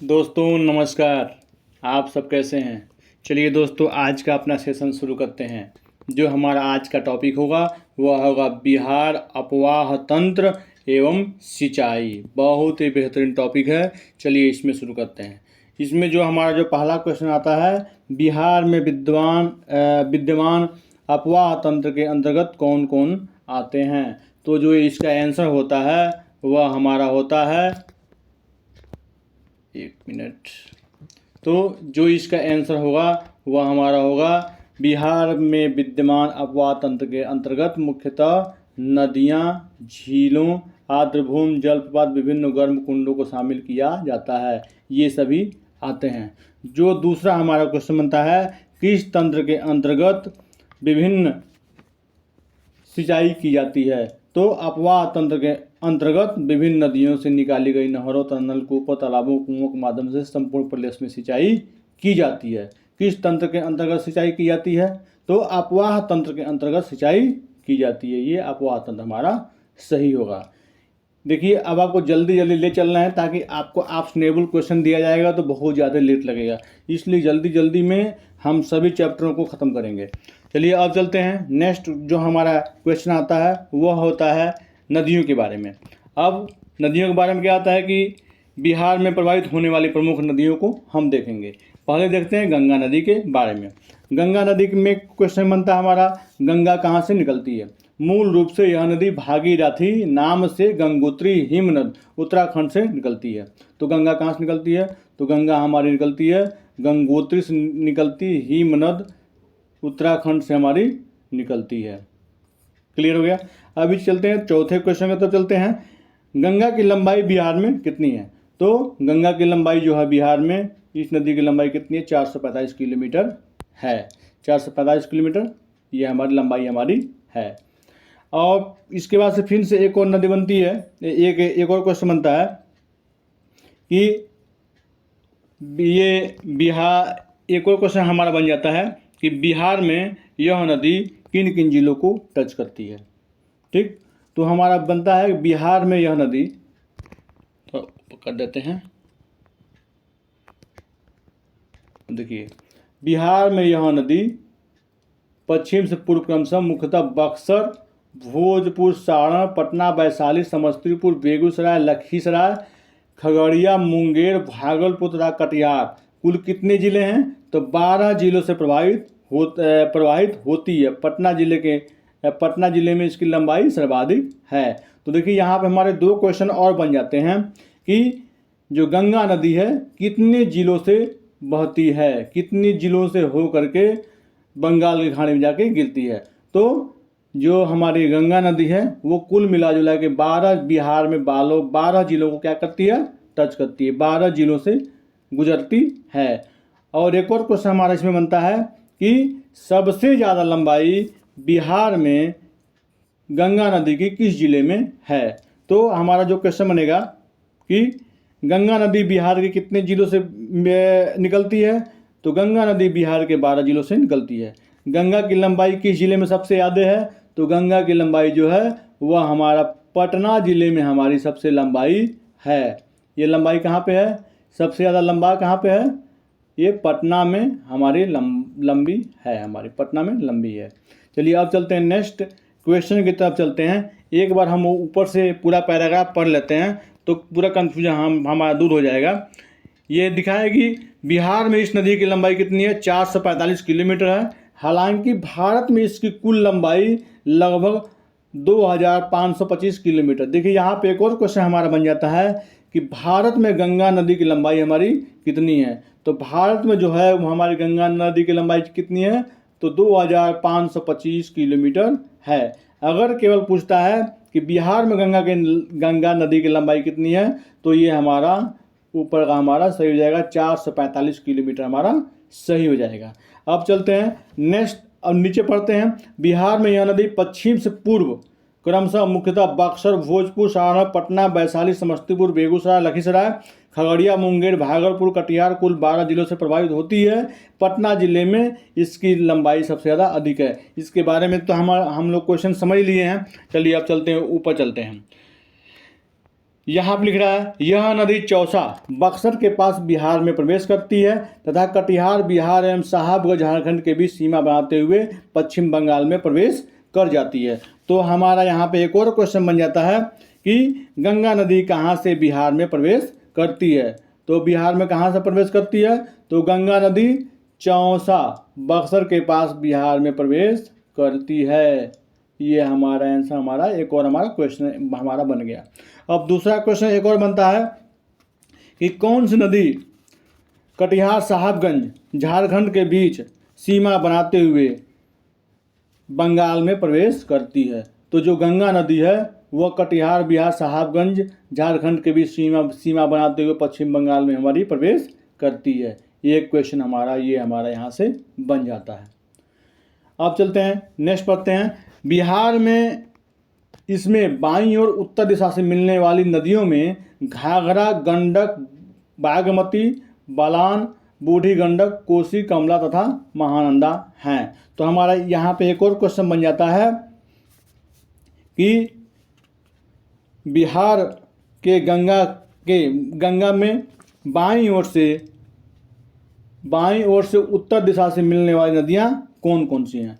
दोस्तों नमस्कार। आप सब कैसे हैं? चलिए दोस्तों, आज का अपना सेशन शुरू करते हैं। जो हमारा आज का टॉपिक होगा वह होगा बिहार अपवाह तंत्र एवं सिंचाई। बहुत ही बेहतरीन टॉपिक है। चलिए इसमें शुरू करते हैं। इसमें जो हमारा जो पहला क्वेश्चन आता है, बिहार में विद्यमान अपवाह तंत्र के अंतर्गत कौन कौन आते हैं। तो जो इसका आंसर होता है वह हमारा होता है, एक मिनट। तो जो इसका आंसर होगा वह हमारा होगा, बिहार में विद्यमान अपवाह तंत्र के अंतर्गत मुख्यतः नदियाँ, झीलों, आर्द्रभूमि, जलप्रपात, विभिन्न गर्म कुंडों को शामिल किया जाता है। ये सभी आते हैं। जो दूसरा हमारा क्वेश्चन बनता है, किस तंत्र के अंतर्गत विभिन्न सिंचाई की जाती है। तो अपवाह तंत्र के अंतर्गत विभिन्न नदियों से निकाली गई नहरों, नलकूपों, तालाबों, कुओं के माध्यम से संपूर्ण प्रदेश में सिंचाई की जाती है। किस तंत्र के अंतर्गत सिंचाई की जाती है? तो अपवाह तंत्र के अंतर्गत सिंचाई की जाती है। ये अपवाह तंत्र हमारा सही होगा। देखिए, अब आपको जल्दी जल्दी ले चलना है, ताकि आपको ऑप्शनेबल क्वेश्चन दिया जाएगा तो बहुत ज़्यादा लेट लगेगा, इसलिए जल्दी जल्दी में हम सभी चैप्टरों को ख़त्म करेंगे। चलिए अब चलते हैं। नेक्स्ट जो हमारा क्वेश्चन आता है वह होता है नदियों के बारे में। अब नदियों के बारे में क्या आता है कि बिहार में प्रवाहित होने वाली प्रमुख नदियों को हम देखेंगे। पहले देखते हैं गंगा नदी के बारे में। गंगा नदी में क्वेश्चन बनता है हमारा, गंगा कहाँ से निकलती है। मूल रूप से यह नदी भागीरथी नाम से गंगोत्री हिमनद उत्तराखंड से निकलती है। तो गंगा कहाँ से निकलती है? तो गंगा हमारी निकलती है गंगोत्री से निकलती, हिमनद उत्तराखंड से हमारी निकलती है। क्लियर हो गया। अभी चलते हैं चौथे क्वेश्चन में। तो चलते हैं, गंगा की लंबाई बिहार में कितनी है। तो गंगा की लंबाई जो है बिहार में, इस नदी की लंबाई कितनी है? 445 किलोमीटर है। 445 किलोमीटर ये हमारी लंबाई हमारी है। और इसके बाद से फिर से एक और नदी बनती है, एक और क्वेश्चन बनता है कि ये बिहार, एक और क्वेश्चन हमारा बन जाता है कि बिहार में यह नदी किन किन जिलों को टच करती है। ठीक, तो हमारा बनता है बिहार में यह नदी, तो कर देते हैं। देखिए, बिहार में यह नदी पश्चिम से पूर्व क्रमशः मुख्यतः बक्सर, भोजपुर, सारण, पटना, वैशाली, समस्तीपुर, बेगूसराय, लखीसराय, खगड़िया, मुंगेर, भागलपुर तथा कटिहार, कुल कितने जिले हैं? तो 12 जिलों से प्रवाहित होती है। पटना जिले में इसकी लंबाई सर्वाधिक है। तो देखिए, यहाँ पे हमारे दो क्वेश्चन और बन जाते हैं कि जो गंगा नदी है कितने जिलों से बहती है, कितनी जिलों से हो करके बंगाल की खाड़ी में जाके गिरती है। तो जो हमारी गंगा नदी है वो कुल मिला जुला के 12 बिहार में 12 जिलों को क्या करती है? टच करती है। 12 जिलों से गुजरती है। और एक और क्वेश्चन हमारा इसमें बनता है कि सबसे ज़्यादा लंबाई बिहार में गंगा नदी की किस जिले में है। तो हमारा जो क्वेश्चन बनेगा कि गंगा नदी बिहार के कितने जिलों से निकलती है। तो गंगा नदी बिहार के 12 जिलों से निकलती है। गंगा की लंबाई किस जिले में सबसे ज़्यादा है? तो गंगा की लंबाई जो है वह हमारा पटना जिले में हमारी सबसे लंबाई है। ये लंबाई कहाँ पे है? सबसे ज़्यादा लंबा कहाँ पे है? ये पटना में हमारी लंबी है, हमारी पटना में लंबी है। चलिए अब चलते हैं नेक्स्ट क्वेश्चन की तरफ चलते हैं। एक बार हम ऊपर से पूरा पैराग्राफ पढ़ लेते हैं तो पूरा कन्फ्यूजन हमारा दूर हो जाएगा। ये दिखाया कि बिहार में इस नदी की लंबाई कितनी है? 445 किलोमीटर है। हालांकि भारत में इसकी कुल लंबाई लगभग 2525 किलोमीटर। देखिए, यहाँ पे एक और क्वेश्चन हमारा बन जाता है कि भारत में गंगा नदी की लंबाई हमारी कितनी है। तो भारत में जो है वो हमारी गंगा नदी की लंबाई कितनी है? तो 2525 किलोमीटर है। अगर केवल पूछता है कि बिहार में गंगा नदी की लंबाई कितनी है, तो ये हमारा ऊपर का हमारा सही हो जाएगा, 445 किलोमीटर हमारा सही हो जाएगा। अब चलते हैं नेक्स्ट, अब नीचे पढ़ते हैं। बिहार में यह नदी पश्चिम से पूर्व क्रमशः मुख्यतः बक्सर, भोजपुर, सारण, पटना, वैशाली, समस्तीपुर, बेगूसराय, लखीसराय, खगड़िया, मुंगेर, भागलपुर, कटिहार, कुल 12 जिलों से प्रभावित होती है। पटना जिले में इसकी लंबाई सबसे ज़्यादा अधिक है। इसके बारे में तो हम लोग क्वेश्चन समझ लिए हैं। चलिए अब चलते हैं, ऊपर चलते हैं। यहाँ पर लिख रहा है यह नदी चौसा बक्सर के पास बिहार में प्रवेश करती है तथा कटिहार बिहार एवं साहबगंज झारखंड के बीच सीमा बनाते हुए पश्चिम बंगाल में प्रवेश कर जाती है। तो हमारा यहाँ पे एक और क्वेश्चन बन जाता है कि गंगा नदी कहाँ से बिहार में प्रवेश करती है। तो बिहार में कहाँ से प्रवेश करती है, तो गंगा नदी चौसा बक्सर के पास बिहार में प्रवेश करती है। ये हमारा आंसर, हमारा एक और हमारा क्वेश्चन हमारा बन गया। अब दूसरा क्वेश्चन एक और बनता है कि कौन सी नदी कटिहार साहबगंज झारखंड के बीच सीमा बनाते हुए बंगाल में प्रवेश करती है। तो जो गंगा नदी है वह कटिहार बिहार साहबगंज झारखंड के बीच सीमा बनाते हुए पश्चिम बंगाल में हमारी प्रवेश करती है। ये क्वेश्चन हमारा यहाँ से बन जाता है। अब चलते हैं नेक्स्ट पढ़ते हैं। बिहार में इसमें बाईं और उत्तर दिशा से मिलने वाली नदियों में घाघरा, गंडक, बागमती, बलान, बूढ़ी गंडक, कोसी, कमला तथा महानंदा हैं। तो हमारा यहाँ पे एक और क्वेश्चन बन जाता है कि बिहार के गंगा में बाईं ओर से उत्तर दिशा से मिलने वाली नदियाँ कौन कौन सी हैं।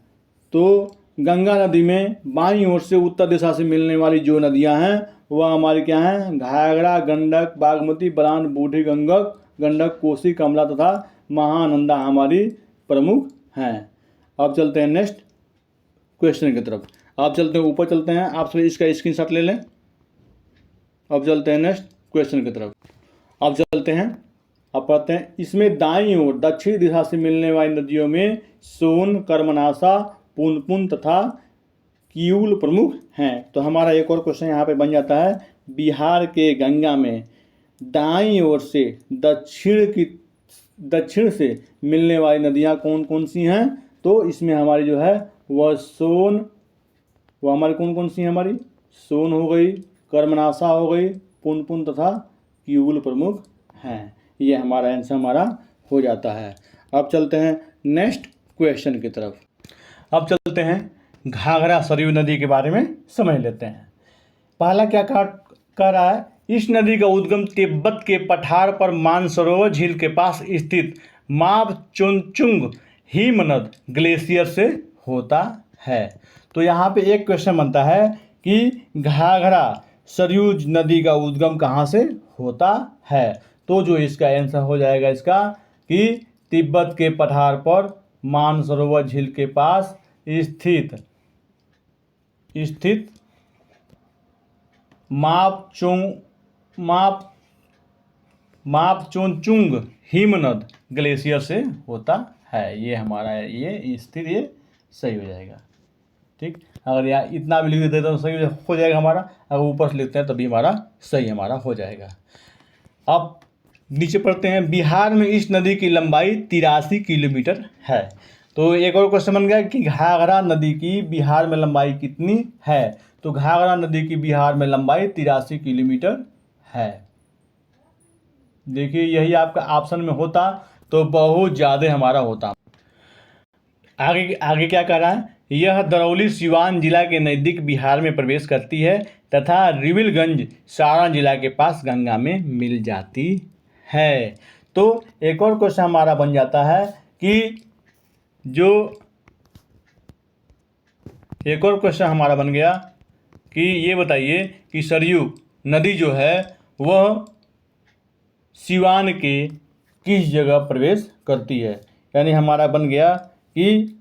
तो गंगा नदी में बाईं ओर से उत्तर दिशा से मिलने वाली जो नदियां हैं वह हमारी क्या हैं, घाघरा, गंडक, बागमती, बलान, बूढ़ी गंडक, कोसी, कमला तथा महानंदा हमारी प्रमुख हैं। अब चलते हैं नेक्स्ट क्वेश्चन की तरफ। आप चलते हैं ऊपर चलते हैं, आप सभी इसका स्क्रीनशॉट ले लें। अब चलते हैं नेक्स्ट क्वेश्चन की तरफ। अब चलते हैं, अब पढ़ते हैं। इसमें दाईं ओर दक्षिण दिशा से मिलने वाली नदियों में सोन, कर्मनाशा, पुनपुन तथा किऊल प्रमुख हैं। तो हमारा एक और क्वेश्चन यहाँ पे बन जाता है, बिहार के गंगा में दाईं ओर से दक्षिण से मिलने वाली नदियाँ कौन कौन सी हैं। तो इसमें हमारी जो है वह हमारी कौन कौन सी हैं, हमारी सोन हो गई, कर्मनाशा हो गई, पुनपुन तथा किऊल प्रमुख हैं। ये हमारा आंसर हमारा हो जाता है। अब चलते हैं नेक्स्ट क्वेश्चन की तरफ। अब चलते हैं घाघरा सरयू नदी के बारे में समझ लेते हैं। पहला क्या कह रहा है, इस नदी का उद्गम तिब्बत के पठार पर मानसरोवर झील के पास स्थित मापचुंचुंग हिमनद ग्लेशियर से होता है। तो यहाँ पे एक क्वेश्चन बनता है कि घाघरा सरयू नदी का उद्गम कहाँ से होता है। तो जो इसका आंसर हो जाएगा इसका कि तिब्बत के पठार पर मानसरोवर झील के पास स्थित मापचुंचुंग हिमनद ग्लेशियर से होता है। ये हमारा ये सही हो जाएगा। ठीक, अगर यहाँ इतना भी लिख देते तो सही हो जाएगा हमारा, अगर ऊपर से लिखते हैं तभी हमारा सही हो जाएगा। अब नीचे पढ़ते हैं। बिहार में इस नदी की लंबाई 83 किलोमीटर है। तो एक और क्वेश्चन बन गया कि घाघरा नदी की बिहार में लंबाई कितनी है। तो घाघरा नदी की बिहार में लंबाई 83 किलोमीटर है। देखिए यही आपका ऑप्शन में होता तो बहुत ज़्यादा हमारा होता। आगे क्या कह रहा है, यह दरौली सिवान जिला के नज़दीक बिहार में प्रवेश करती है तथा रिविलगंज सारण जिला के पास गंगा में मिल जाती है। तो एक और क्वेश्चन हमारा बन जाता है कि एक और क्वेश्चन हमारा बन गया कि ये बताइए कि सरयू नदी जो है वह सिवान के किस जगह प्रवेश करती है। यानी हमारा बन गया कि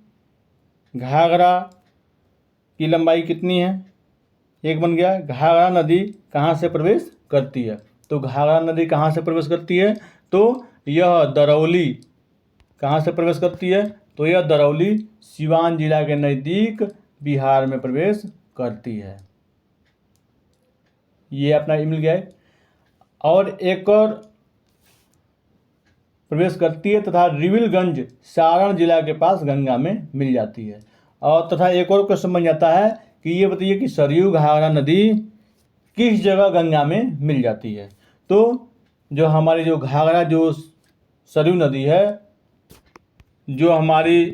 घाघरा की लंबाई कितनी है, एक बन गया घाघरा नदी कहाँ से प्रवेश करती है। तो घाघरा नदी कहाँ से प्रवेश करती है, तो यह दरौली कहाँ से प्रवेश करती है, तो यह दरौली सिवान जिला के नज़दीक बिहार में प्रवेश करती है। ये अपना मिल गया है। और एक और प्रवेश करती है तथा रिविलगंज सारण जिला के पास गंगा में मिल जाती है। और तथा एक और क्वेश्चन बन जाता है कि ये बताइए कि सरयू घाघरा नदी किस जगह गंगा में मिल जाती है। तो जो हमारी जो घाघरा जो सरयू नदी है, जो हमारी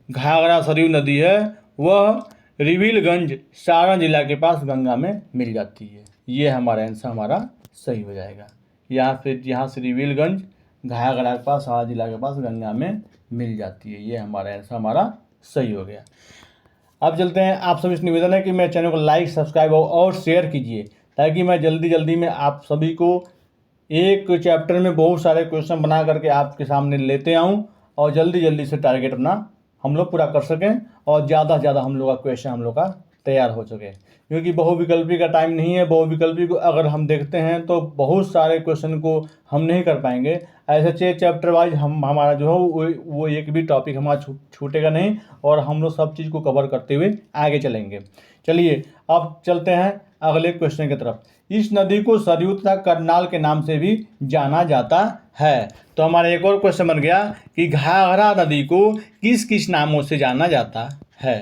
घाघरा सरयू नदी है वह रिविलगंज सारण जिला के पास गंगा में मिल जाती है। ये हमारा आंसर सही हो जाएगा। यहाँ से रिविलगंज घायागढ़ा के पास, हावड़ा जिला के पास, गंगा में मिल जाती है। ये हमारा आंसर हमारा सही हो गया। अब चलते हैं, आप सभी से निवेदन है कि मेरे चैनल को लाइक, सब्सक्राइब और शेयर कीजिए, ताकि मैं जल्दी जल्दी में आप सभी को एक चैप्टर में बहुत सारे क्वेश्चन बना करके आपके सामने लेते आऊँ और जल्दी जल्दी से टारगेट अपना हम लोग पूरा कर सकें और ज़्यादा से ज़्यादा हम लोग का क्वेश्चन हम लोग का तैयार हो सके। क्योंकि बहुविकल्पी का टाइम नहीं है। बहुविकल्पी को अगर हम देखते हैं तो बहुत सारे क्वेश्चन को हम नहीं कर पाएंगे। ऐसे चैप्टर वाइज हमारा जो है वो एक भी टॉपिक हमारा छूटेगा नहीं और हम लोग सब चीज़ को कवर करते हुए आगे चलेंगे। चलिए अब चलते हैं अगले क्वेश्चन की तरफ। इस नदी को सरयू तथा करनाल के नाम से भी जाना जाता है। तो हमारा एक और क्वेश्चन बन गया कि घाघरा नदी को किस किस नामों से जाना जाता है।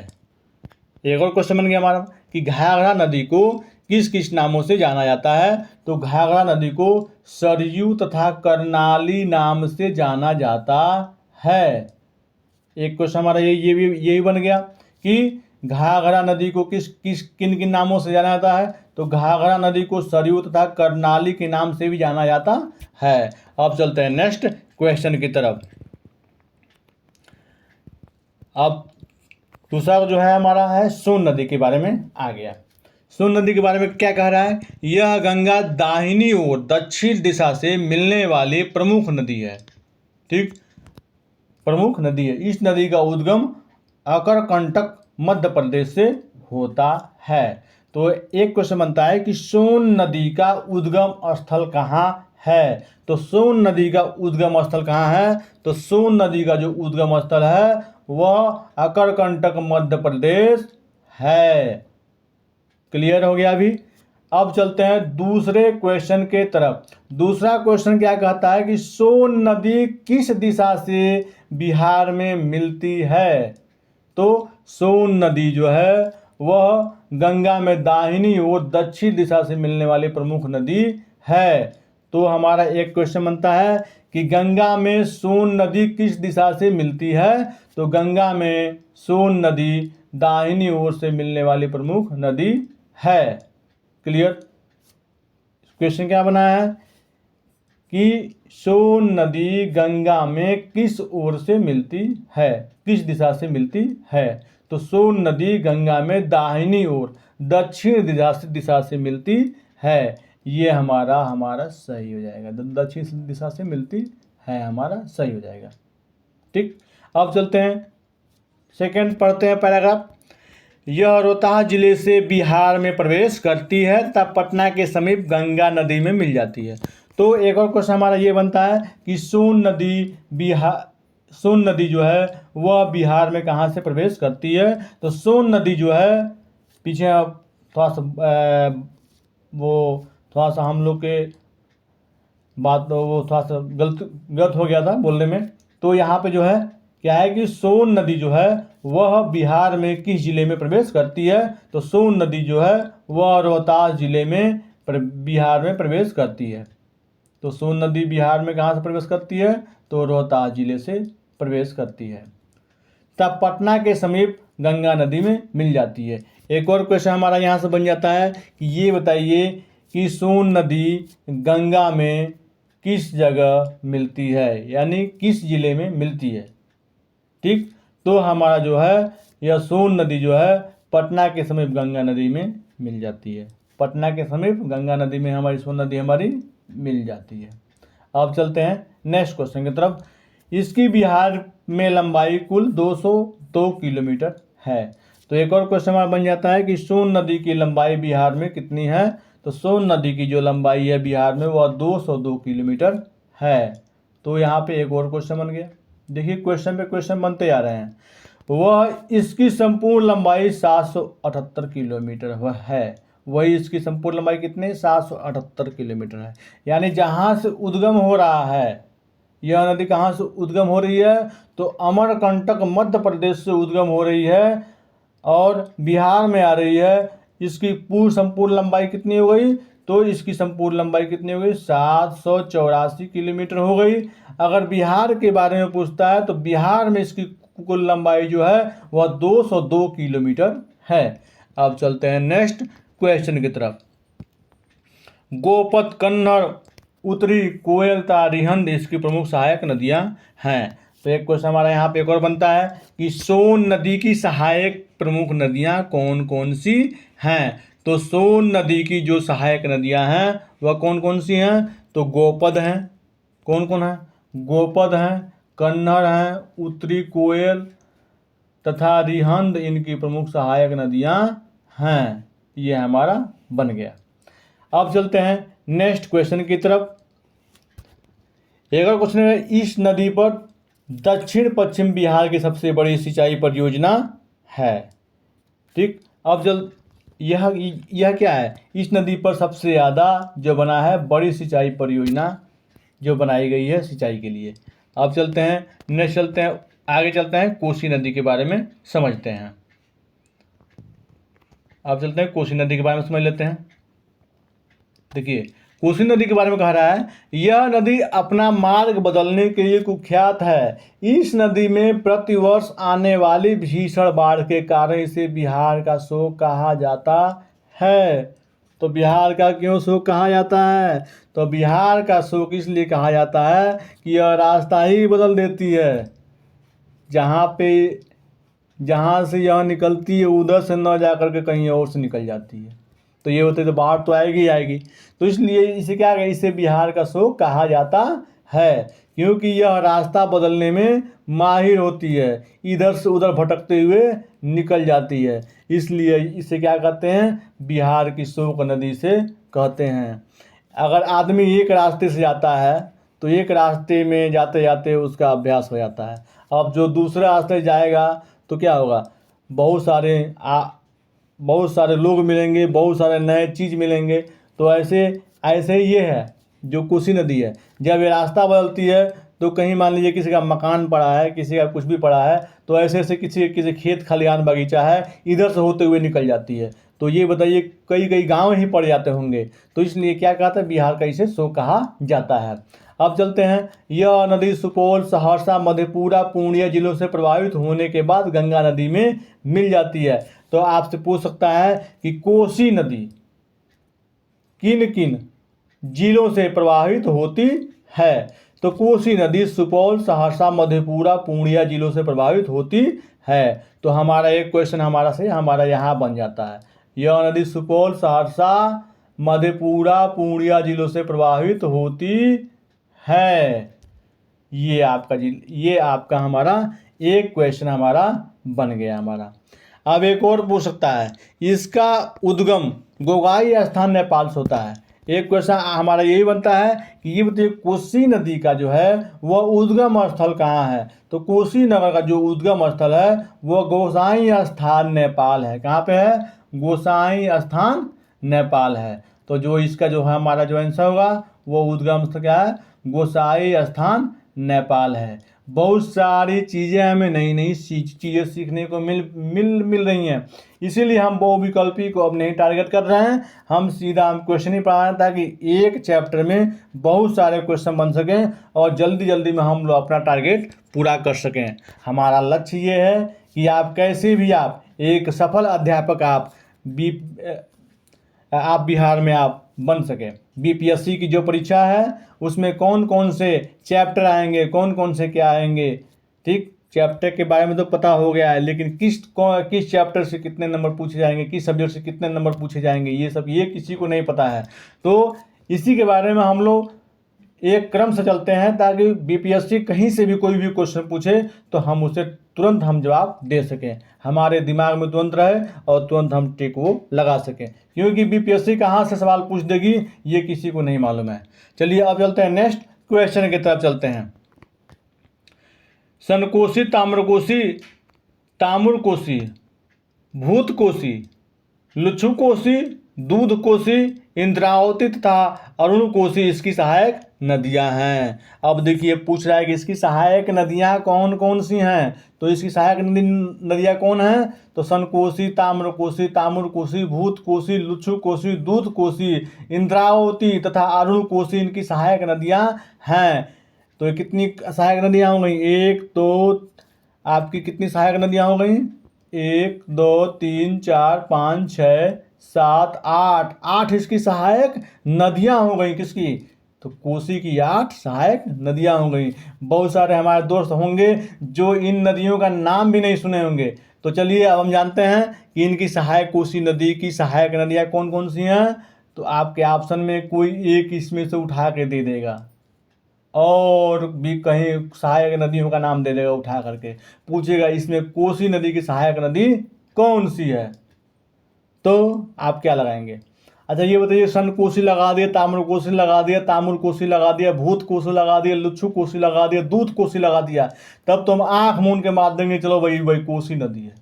एक और क्वेश्चन बन गया हमारा कि घाघरा नदी को किस किस नामों से जाना जाता है। तो घाघरा नदी को सरयू तथा करनाली नाम से जाना जाता है। एक क्वेश्चन हमारा यही बन गया कि घाघरा नदी को किन किन नामों से जाना जाता है। तो घाघरा नदी को सरयू तथा करनाली के नाम से भी जाना जाता है। अब चलते हैं नेक्स्ट क्वेश्चन की तरफ। अब दूसरा जो है हमारा है सोन नदी के बारे में आ गया। सोन नदी के बारे में क्या कह रहा है, यह गंगा दाहिनी ओर दक्षिण दिशा से मिलने वाली प्रमुख नदी है। ठीक, प्रमुख नदी है। इस नदी का उद्गम अकरकंटक मध्य प्रदेश से होता है। तो एक क्वेश्चन बनता है कि सोन नदी का उद्गम स्थल कहाँ है। तो सोन नदी का उद्गम स्थल कहाँ है। तो सोन नदी का जो उद्गम स्थल है वह अकरकंटक मध्य प्रदेश है। क्लियर हो गया अभी। अब चलते हैं दूसरे क्वेश्चन के तरफ। दूसरा क्वेश्चन क्या कहता है कि सोन नदी किस दिशा से बिहार में मिलती है। तो सोन नदी जो है वह गंगा में दाहिनी ओर दक्षिण दिशा से मिलने वाली प्रमुख नदी है। तो हमारा एक क्वेश्चन बनता है कि गंगा में सोन नदी किस दिशा से मिलती है। तो गंगा में सोन नदी दाहिनी ओर से मिलने वाली प्रमुख नदी है। क्लियर। क्वेश्चन क्या बना है कि सोन नदी गंगा में किस ओर से मिलती है, किस दिशा से मिलती है। तो सोन नदी गंगा में दाहिनी ओर दक्षिण दिशा से मिलती है। ये हमारा सही हो जाएगा। दक्षिण दिशा से मिलती है, हमारा सही हो जाएगा। ठीक, अब चलते हैं सेकंड पढ़ते हैं पैराग्राफ। यह रोहतास जिले से बिहार में प्रवेश करती है तब पटना के समीप गंगा नदी में मिल जाती है। तो एक और क्वेश्चन हमारा ये बनता है कि सोन नदी जो है वह बिहार में कहाँ से प्रवेश करती है। तो सोन नदी जो है, पीछे थोड़ा सा हम लोग के बात वो थोड़ा सा गलत हो गया था बोलने में। तो यहाँ पे जो है क्या है कि सोन नदी जो है वह बिहार में किस जिले में प्रवेश करती है। तो सोन नदी जो है वह रोहतास जिले में बिहार में प्रवेश करती है। तो सोन नदी बिहार में कहाँ से प्रवेश करती है। तो रोहतास जिले से प्रवेश करती है। तब पटना के समीप गंगा नदी में मिल जाती है। एक और क्वेश्चन हमारा यहाँ से बन जाता है कि ये बताइए कि सोन नदी गंगा में किस जगह मिलती है, यानी किस जिले में मिलती है। ठीक, तो हमारा जो है यह सोन नदी जो है पटना के समीप गंगा नदी में मिल जाती है। पटना के समीप गंगा नदी में हमारी सोन नदी हमारी मिल जाती है। अब चलते हैं नेक्स्ट क्वेश्चन की तरफ। इसकी बिहार में लंबाई कुल 202 किलोमीटर है। तो एक और क्वेश्चन हमारा बन जाता है कि सोन नदी की लंबाई बिहार में कितनी है। तो सोन नदी की जो लंबाई है बिहार में वह 202 किलोमीटर है। तो यहाँ पे एक और क्वेश्चन बन गया। देखिए क्वेश्चन पे क्वेश्चन बनते जा रहे हैं। वह इसकी संपूर्ण लंबाई 778 किलोमीटर है। वही इसकी संपूर्ण लंबाई कितनी, 778 किलोमीटर है। यानी जहाँ से उद्गम हो रहा है, यह नदी कहाँ से उद्गम हो रही है। तो अमरकंटक मध्य प्रदेश से उद्गम हो रही है और बिहार में आ रही है। इसकी संपूर्ण लंबाई कितनी हो गई। तो इसकी संपूर्ण लंबाई कितनी हो गई, 784 किलोमीटर हो गई। अगर बिहार के बारे में पूछता है तो बिहार में इसकी कुल लंबाई जो है वह 202 किलोमीटर है। अब चलते हैं नेक्स्ट क्वेश्चन की तरफ। गोपद, कन्नड़, उत्तरी, कोयल, रिहंद इसकी प्रमुख सहायक नदियां हैं। तो एक क्वेश्चन हमारा यहाँ पे एक और बनता है कि सोन नदी की सहायक प्रमुख नदियां कौन कौन सी हैं। तो सोन नदी की जो सहायक नदियां हैं वह कौन कौन सी हैं। तो गोपद हैं, कौन कौन है, गोपद हैं, कन्नड़ हैं, उत्तरी कोयल तथा रिहंद इनकी प्रमुख सहायक नदियां हैं। ये हमारा बन गया। अब चलते हैं नेक्स्ट क्वेश्चन की तरफ। एक और क्वेश्चन है, इस नदी पर दक्षिण पश्चिम बिहार की सबसे बड़ी सिंचाई परियोजना है। ठीक, अब यह क्या है, इस नदी पर सबसे ज़्यादा जो बना है बड़ी सिंचाई परियोजना जो बनाई गई है सिंचाई के लिए। अब चलते हैं नेक्स्ट, चलते हैं आगे, चलते हैं कोसी नदी के बारे में समझते हैं। अब चलते हैं कोसी नदी के बारे में समझ लेते हैं। देखिए, कोसी नदी के बारे में कह रहा है, यह नदी अपना मार्ग बदलने के लिए कुख्यात है। इस नदी में प्रतिवर्ष आने वाली भीषण बाढ़ के कारण इसे बिहार का शोक कहा जाता है। तो बिहार का क्यों शोक कहा जाता है। तो बिहार का शोक इसलिए कहा जाता है कि यह रास्ता ही बदल देती है। जहाँ से यह निकलती है उधर से न जा कर के कहीं और से निकल जाती है। तो ये होते तो बाढ़ तो आएगी ही आएगी। तो इसलिए इसे क्या है, इसे बिहार का शोक कहा जाता है, क्योंकि यह रास्ता बदलने में माहिर होती है, इधर से उधर भटकते हुए निकल जाती है। इसलिए इसे क्या कहते हैं, बिहार की शोक नदी से कहते हैं। अगर आदमी एक रास्ते से जाता है तो एक रास्ते में जाते जाते उसका अभ्यास हो जाता है। अब जो दूसरे रास्ते जाएगा तो क्या होगा, बहुत सारे लोग मिलेंगे, बहुत सारे नए चीज़ मिलेंगे। तो ऐसे ये है जो कोसी नदी है, जब ये रास्ता बदलती है तो कहीं मान लीजिए किसी का मकान पड़ा है, किसी का कुछ भी पड़ा है, तो ऐसे किसी खेत खलिहान बगीचा है, इधर से होते हुए निकल जाती है। तो ये बताइए कई गांव ही पड़ जाते होंगे। तो इसलिए क्या कहता है, बिहार का इसे शोक कहा जाता है। अब चलते हैं, यह नदी सुपौल, सहरसा, मधेपुरा, पूर्णिया जिलों से प्रभावित होने के बाद गंगा नदी में मिल जाती है। तो आपसे पूछ सकता है कि कोसी नदी किन किन जिलों से प्रभावित होती है। तो कोसी नदी सुपौल, सहरसा, मधेपुरा, पूर्णिया जिलों से प्रभावित होती है। तो हमारा एक क्वेश्चन हमारा यहाँ बन जाता है, यह नदी सुपौल, सहरसा, मधेपुरा, पूर्णिया जिलों से प्रभावित होती है। ये आपका हमारा एक क्वेश्चन हमारा बन गया हमारा। अब एक और पूछ सकता है, इसका उद्गम गोगाई स्थान नेपाल से होता है। एक क्वेश्चन हमारा यही बनता है कि ये बताइए कोसी नदी का जो है वह उद्गम स्थल कहाँ है। तो कोसी नगर का जो उद्गम स्थल है वह गोसाई स्थान नेपाल है। कहाँ पे है, गोसाई स्थान नेपाल है। तो जो इसका जो है हमारा जो आंसर होगा वो उद्गम स्थल क्या है, गोसाई स्थान नेपाल है। बहुत सारी चीज़ें हमें नई नई चीज़ें सीखने को मिल रही हैं। इसीलिए हम बहुविकल्पी को अब नहीं टारगेट कर रहे हैं, हम सीधा क्वेश्चन ही पढ़ा रहे हैं ताकि एक चैप्टर में बहुत सारे क्वेश्चन बन सकें और जल्दी में हम लोग अपना टारगेट पूरा कर सकें। हमारा लक्ष्य ये है कि आप कैसे भी आप एक सफल अध्यापक आप बिहार में आप बन सकें। बीपीएससी की जो परीक्षा है उसमें कौन कौन से चैप्टर आएंगे, कौन कौन से क्या आएंगे, ठीक, चैप्टर के बारे में तो पता हो गया है, लेकिन किस चैप्टर से कितने नंबर पूछे जाएंगे, किस सब्जेक्ट से कितने नंबर पूछे जाएंगे, ये किसी को नहीं पता है। तो इसी के बारे में हम लोग एक क्रम से चलते हैं ताकि बीपीएससी कहीं से भी कोई भी क्वेश्चन पूछे तो हम उसे तुरंत हम जवाब दे सकें, हमारे दिमाग में तुरंत रहे और तुरंत हम टिक वो लगा सकें। क्योंकि बीपीएससी कहाँ से सवाल पूछ देगी ये किसी को नहीं मालूम है। चलिए अब चलते हैं नेक्स्ट क्वेश्चन की तरफ चलते हैं। सनकोसी, ताम्रकोसी, ताम्रकोसी, भूतकोसी, लुच्छुकोसी, दूधकोसी, इंद्रावती तथा अरुणकोसी इसकी सहायक नदियां हैं। अब देखिए पूछ रहा है कि इसकी सहायक नदियां कौन कौन सी हैं। तो इसकी सहायक नदियां कौन हैं, तो सनकोसी, ताम्रकोसी, ताम्रकोसी, भूतकोसी, लुच्छुकोसी, दूधकोसी, इंद्रावती तथा अरुणकोसी इनकी सहायक नदियां हैं। तो ये कितनी सहायक नदियां हो गई, एक दो, आपकी कितनी सहायक नदियां हो गई, 1 2 3 4 5 6 7, 8, 8 इसकी सहायक नदियां हो गई। किसकी? तो कोसी की 8 सहायक नदियां हो गई। बहुत सारे हमारे दोस्त होंगे जो इन नदियों का नाम भी नहीं सुने होंगे। तो चलिए अब हम जानते हैं कि इनकी सहायक कोसी नदी की सहायक नदियां कौन कौन सी हैं। तो आपके ऑप्शन में कोई एक इसमें से उठा के दे देगा और भी कहीं सहायक नदियों का नाम दे देगा उठा करके, पूछेगा इसमें कोसी नदी की सहायक नदी कौन सी है। तो आप क्या लगाएंगे? अच्छा ये बताइए, सन कोसी लगा दिया, ताम्र कोसी लगा दिया, ताम्र कोसी लगा दिया, भूत कोसी लगा दिया, लुच्छु कोसी लगा दिया, दूध कोसी लगा दिया, तब तो हम आंख मूंद के मार देंगे चलो भाई भाई कोसी नदी है।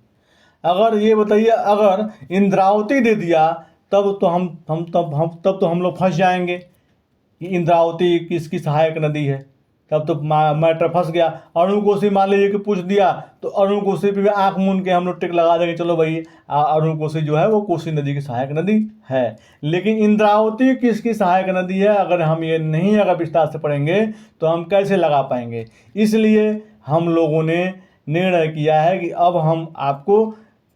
अगर ये बताइए अगर इंद्रावती दे दिया तब तो तब तो हम लोग फंस जाएंगे कि इंद्रावती किसकी सहायक नदी है, तब तो मैटर फंस गया। अरुण कोसी मान लीजिए कि पूछ दिया तो अरुण कोसी पे भी आंख मूंद के हम लोग टिक लगा देंगे चलो भाई अरुण कोसी जो है वो कोसी नदी की सहायक नदी है। लेकिन इंद्रावती किसकी सहायक नदी है अगर हम ये नहीं अगर विस्तार से पढ़ेंगे तो हम कैसे लगा पाएंगे। इसलिए हम लोगों ने निर्णय किया है कि अब हम आपको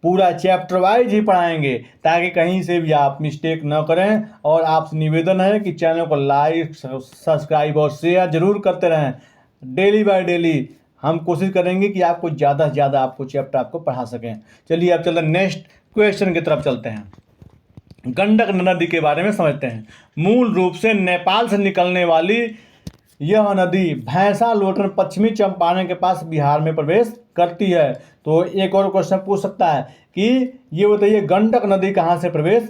पूरा चैप्टर वाइज ही पढ़ाएंगे ताकि कहीं से भी आप मिस्टेक न करें। और आपसे निवेदन है कि चैनल को लाइक सब्सक्राइब और शेयर जरूर करते रहें। डेली बाय डेली हम कोशिश करेंगे कि आपको ज़्यादा से ज़्यादा आपको चैप्टर आपको पढ़ा सकें। चलिए अब चलते हैं नेक्स्ट क्वेश्चन की तरफ चलते हैं। गंडक नदी के बारे में समझते हैं। मूल रूप से नेपाल से निकलने वाली यह नदी भैंसा लोटन पश्चिमी चंपारण के पास बिहार में प्रवेश करती है। तो एक और क्वेश्चन पूछ सकता है कि ये बताइए गंडक नदी कहाँ से प्रवेश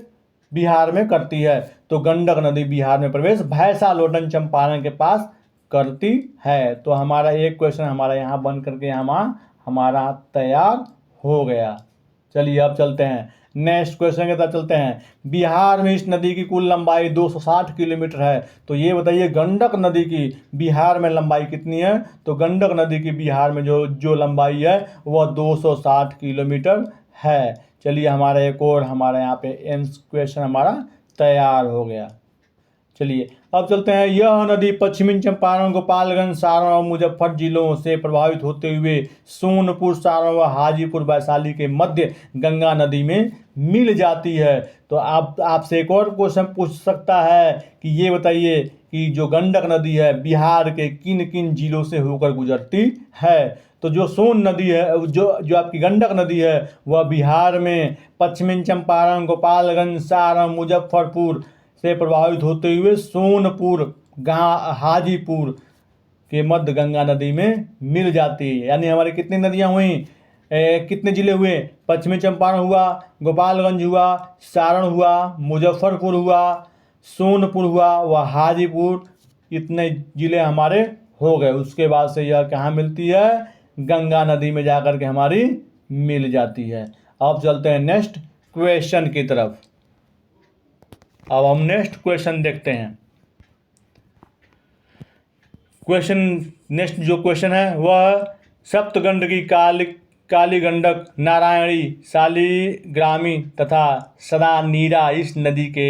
बिहार में करती है। तो गंडक नदी बिहार में प्रवेश भैंसा लोटन चंपारण के पास करती है। तो हमारा एक क्वेश्चन हमारा यहाँ बन करके हमारा तैयार हो गया। चलिए अब चलते हैं नेक्स्ट क्वेश्चन की तरफ चलते हैं। बिहार में इस नदी की कुल लंबाई 260 किलोमीटर है। तो ये बताइए गंडक नदी की बिहार में लंबाई कितनी है। तो गंडक नदी की बिहार में जो लंबाई है वह 260 किलोमीटर है। चलिए हमारा एक और हमारे यहाँ पे क्वेश्चन हमारा तैयार हो गया। चलिए अब चलते हैं। यह नदी पश्चिमी चंपारण, गोपालगंज, सारण और मुजफ्फर जिलों से प्रभावित होते हुए सोनपुर, सारण व हाजीपुर, वैशाली के मध्य गंगा नदी में मिल जाती है। तो आप आपसे एक और क्वेश्चन पूछ सकता है कि ये बताइए कि जो गंडक नदी है बिहार के किन किन जिलों से होकर गुजरती है। तो जो सोन नदी है जो आपकी गंडक नदी है वह बिहार में पश्चिमी चंपारण, गोपालगंज, सारण, मुजफ्फरपुर से प्रभावित होते हुए सोनपुर, हाजीपुर के मध्य गंगा नदी में मिल जाती है। यानी हमारी कितनी नदियां हुई, कितने जिले हुए? पश्चिमी चंपारण हुआ, गोपालगंज हुआ, सारण हुआ, मुजफ्फरपुर हुआ, सोनपुर हुआ व हाजीपुर, इतने जिले हमारे हो गए। उसके बाद से यह कहाँ मिलती है? गंगा नदी में जाकर के हमारी मिल जाती है। अब चलते हैं नेक्स्ट क्वेश्चन की तरफ। अब हम नेक्स्ट क्वेश्चन देखते हैं। नेक्स्ट जो क्वेश्चन है वह सप्तगंडकी, काली गंडक, नारायणी, शालिग्रामी तथा सदा नीरा इस नदी के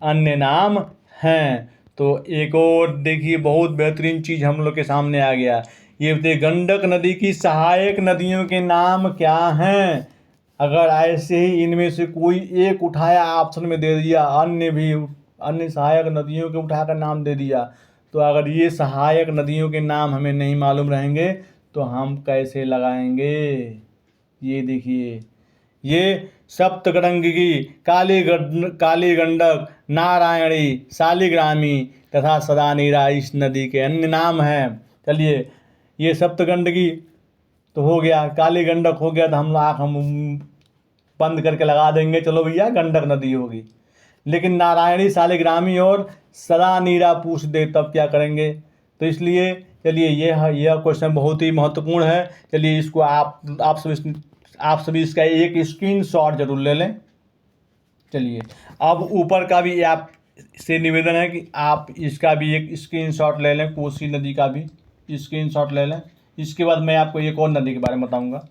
अन्य नाम हैं। तो एक और देखिए बहुत बेहतरीन चीज़ हम लोग के सामने आ गया। ये बताइए गंडक नदी की सहायक नदियों के नाम क्या हैं। अगर ऐसे ही इनमें से कोई एक उठाया ऑप्शन में दे दिया, अन्य सहायक नदियों के उठाकर नाम दे दिया, तो अगर ये सहायक नदियों के नाम हमें नहीं मालूम रहेंगे तो हम कैसे लगाएंगे। ये देखिए ये सप्तगंडकी, काली गंडक, नारायणी, शालिग्रामी तथा सदा नीरा इस नदी के अन्य नाम हैं। चलिए ये सप्तगंडकी तो हो गया, काली गंडक हो गया, तो हम बंद करके लगा देंगे चलो भैया गंडक नदी होगी। लेकिन नारायणी, शालिग्रामी और सदा नीरा पूछ दे तब क्या करेंगे। तो इसलिए चलिए यह क्वेश्चन बहुत ही महत्वपूर्ण है। चलिए इसको आप सभी इसका एक स्क्रीनशॉट जरूर ले लें। चलिए अब ऊपर का भी आप से निवेदन है कि आप इसका भी एक स्क्रीनशॉट ले लें, कोसी नदी का भी स्क्रीनशॉट ले लें। इसके बाद मैं आपको एक और नदी के बारे में बताऊंगा।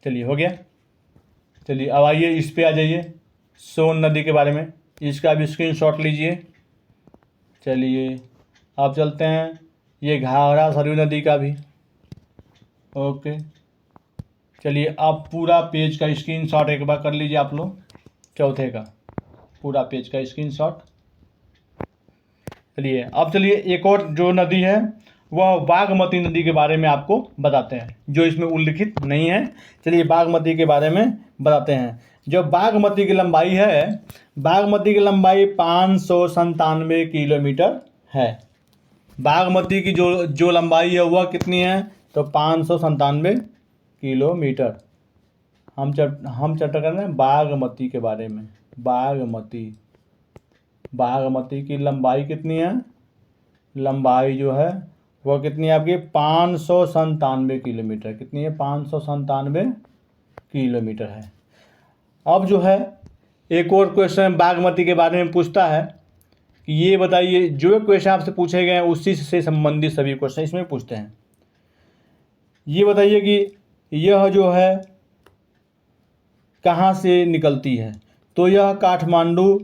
चलिए हो गया। चलिए अब आइए इस पे आ जाइए, सोन नदी के बारे में, इसका भी स्क्रीनशॉट लीजिए। चलिए अब चलते हैं ये घाघरा सरयू नदी का भी। ओके चलिए अब पूरा पेज का स्क्रीनशॉट एक बार कर लीजिए आप लोग, चौथे का। पूरा पेज का स्क्रीनशॉट। चलिए अब चलिए एक और जो नदी है वह बागमती नदी के बारे में आपको बताते हैं, जो इसमें उल्लिखित नहीं है। चलिए बागमती के बारे में बताते हैं। जो बागमती की लंबाई है, बागमती की लंबाई 597 किलोमीटर है। बागमती की जो लंबाई है वह कितनी है, तो 597 किलोमीटर। हम चर्चा कर रहे हैं बागमती के बारे में। बागमती की लंबाई कितनी है, लंबाई जो है वह कितनी है आपकी 597 किलोमीटर। कितनी है, 597 किलोमीटर है। अब जो है एक और क्वेश्चन बागमती के बारे में पूछता है कि ये बताइए, जो क्वेश्चन आपसे पूछे गए हैं उसी से संबंधित सभी क्वेश्चन इसमें पूछते हैं। ये बताइए कि यह जो है कहाँ से निकलती है, तो यह काठमांडू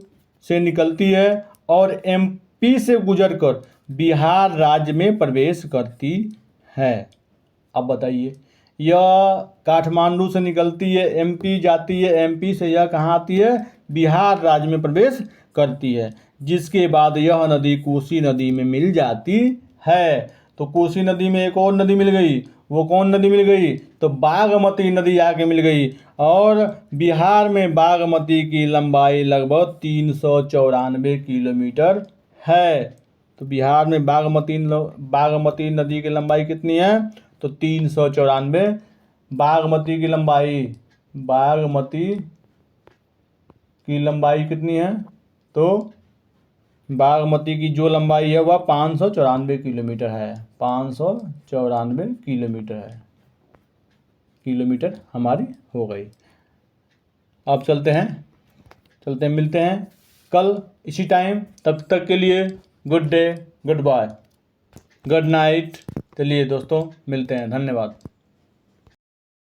से निकलती है और एमपी से गुजरकर बिहार राज्य में प्रवेश करती है। अब बताइए, यह काठमांडू से निकलती है, एमपी जाती है, एमपी से यह कहाँ आती है, बिहार राज्य में प्रवेश करती है, जिसके बाद यह नदी कोसी नदी में मिल जाती है। तो कोसी नदी में एक और नदी मिल गई, वो कौन नदी मिल गई, तो बागमती नदी आके मिल गई। और बिहार में बागमती की लंबाई लगभग 394 किलोमीटर है। तो बिहार में बागमती नदी की लंबाई कितनी है, तो 394। बागमती की लंबाई कितनी है, तो बागमती की जो लंबाई है वह 594 किलोमीटर है। 594 किलोमीटर है। किलोमीटर हमारी हो गई। अब चलते हैं, मिलते हैं कल इसी टाइम। तब तक के लिए good day, good bye, good night. चलिए दोस्तों मिलते हैं, धन्यवाद।